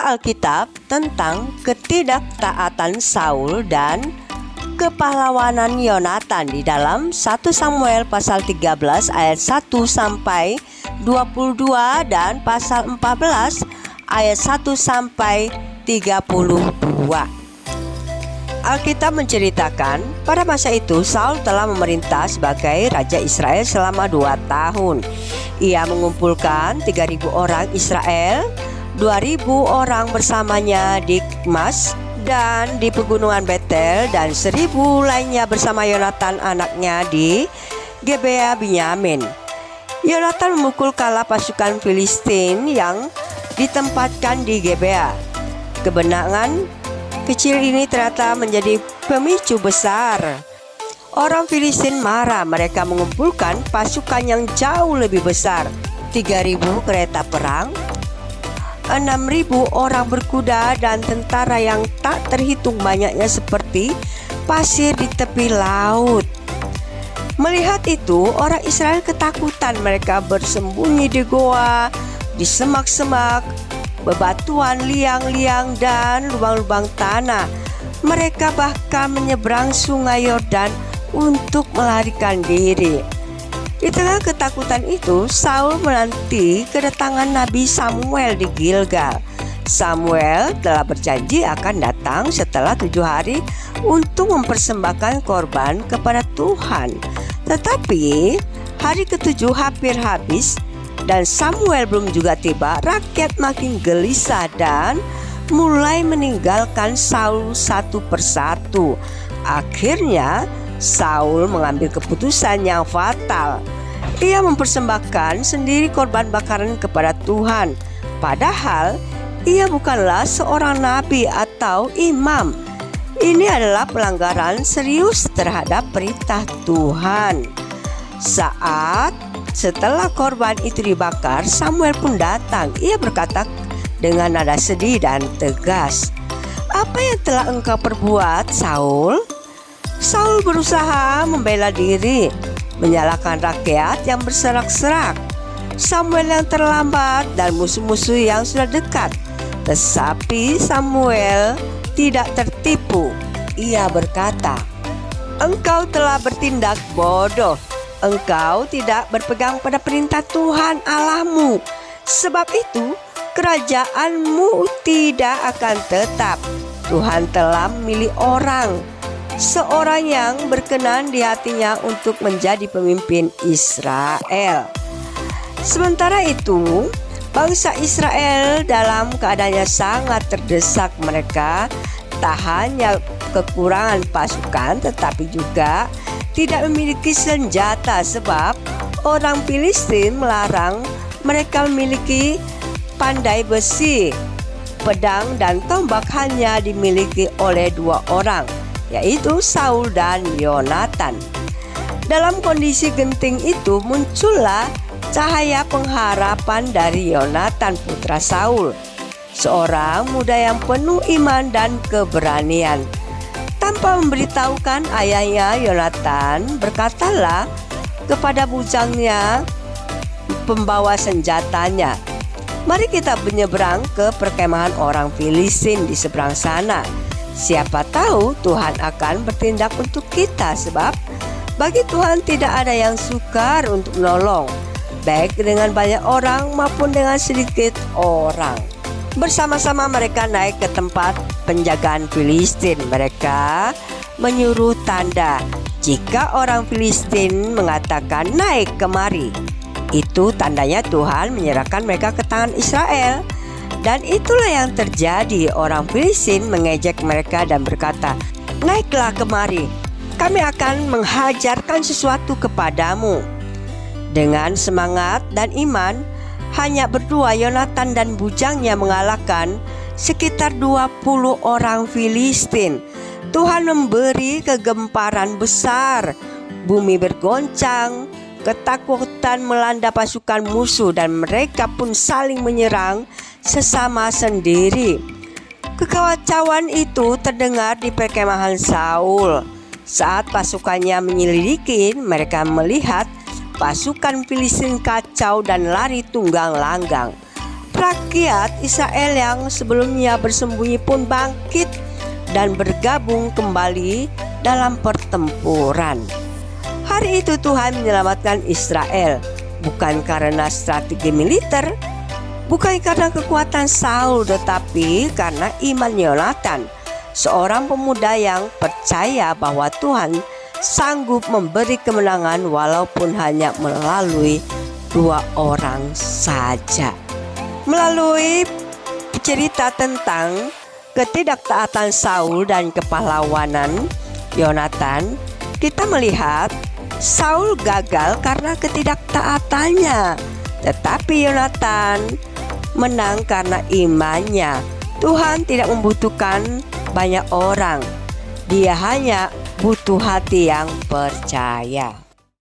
Alkitab tentang ketidaktaatan Saul dan kepahlawanan Yonatan di dalam 1 Samuel pasal 13 ayat 1 sampai 22 dan pasal 14 ayat 1 sampai 32. Alkitab menceritakan pada masa itu Saul telah memerintah sebagai raja Israel selama 2 tahun. Ia mengumpulkan 3.000 orang Israel, 2.000 orang bersamanya di Mas dan di pegunungan Betel, dan 1.000 lainnya bersama Yonatan anaknya di Gebea Binyamin. Yonatan memukul kalah pasukan Filistin yang ditempatkan di Gebea. Kemenangan kecil ini ternyata menjadi pemicu besar. Orang Filistin marah, mereka mengumpulkan pasukan yang jauh lebih besar, 3.000 kereta perang, 6.000 orang berkuda, dan tentara yang tak terhitung banyaknya seperti pasir di tepi laut. Melihat itu, orang Israel ketakutan. Mereka bersembunyi di goa, di semak-semak, bebatuan liang-liang, dan lubang-lubang tanah. Mereka bahkan menyeberang sungai Yordan untuk melarikan diri. Di tengah ketakutan itu, Saul menanti kedatangan Nabi Samuel di Gilgal. Samuel telah berjanji akan datang setelah 7 hari untuk mempersembahkan korban kepada Tuhan. Tetapi hari ke-7 hampir habis dan Samuel belum juga tiba. Rakyat makin gelisah dan mulai meninggalkan Saul satu persatu. Akhirnya Saul mengambil keputusan yang fatal. Ia mempersembahkan sendiri korban bakaran kepada Tuhan, padahal ia bukanlah seorang nabi atau imam. Ini adalah pelanggaran serius terhadap perintah Tuhan. Saat setelah korban itu dibakar, Samuel pun datang. Ia berkata dengan nada sedih dan tegas, "Apa yang telah engkau perbuat, Saul?" Saul berusaha membela diri, menyalahkan rakyat yang berserak-serak, Samuel yang terlambat, dan musuh-musuh yang sudah dekat. Tetapi Samuel tidak tertipu. Ia berkata, "Engkau telah bertindak bodoh. Engkau tidak berpegang pada perintah Tuhan Allahmu. Sebab itu kerajaanmu tidak akan tetap. Tuhan telah memilih seorang yang berkenan di hatinya untuk menjadi pemimpin Israel." Sementara itu, bangsa Israel dalam keadaannya sangat terdesak. Mereka tak hanya kekurangan pasukan, tetapi juga tidak memiliki senjata, sebab orang Filistin melarang mereka memiliki pandai besi. Pedang dan tombak hanya dimiliki oleh 2 orang, yaitu Saul dan Yonatan. Dalam kondisi genting itu muncullah cahaya pengharapan dari Yonatan putra Saul, seorang muda yang penuh iman dan keberanian. Tanpa memberitahukan ayahnya, Yonatan berkatalah kepada bujangnya pembawa senjatanya, "Mari kita menyeberang ke perkemahan orang Filistin di seberang sana. Siapa tahu Tuhan akan bertindak untuk kita, sebab bagi Tuhan tidak ada yang sukar untuk menolong, baik dengan banyak orang maupun dengan sedikit orang." Bersama-sama mereka naik ke tempat penjagaan Filistin. Mereka menyuruh tanda. Jika orang Filistin mengatakan naik kemari, itu tandanya Tuhan menyerahkan mereka ke tangan Israel. Dan itulah yang terjadi. Orang Filistin mengejek mereka dan berkata, "Naiklah kemari, kami akan menghajarkan sesuatu kepadamu." Dengan semangat dan iman, hanya berdua Yonatan dan bujangnya mengalahkan sekitar 20 orang Filistin. Tuhan memberi kegemparan besar. Bumi bergoncang, ketakutan melanda pasukan musuh, dan mereka pun saling menyerang sesama sendiri. Kekacauan itu terdengar di perkemahan Saul. Saat pasukannya menyelidiki, mereka melihat pasukan Filistin kacau dan lari tunggang langgang. Rakyat Israel yang sebelumnya bersembunyi pun bangkit dan bergabung kembali dalam pertempuran. Hari itu Tuhan menyelamatkan Israel, bukan karena strategi militer, bukan karena kekuatan Saul, tetapi karena iman Yonatan, seorang pemuda yang percaya bahwa Tuhan sanggup memberi kemenangan walaupun hanya melalui 2 orang saja. Melalui cerita tentang ketidaktaatan Saul dan kepahlawanan Yonatan, kita melihat Saul gagal karena ketidaktaatannya, tetapi Yonatan menang karena imannya. Tuhan tidak membutuhkan banyak orang, Dia hanya butuh hati yang percaya.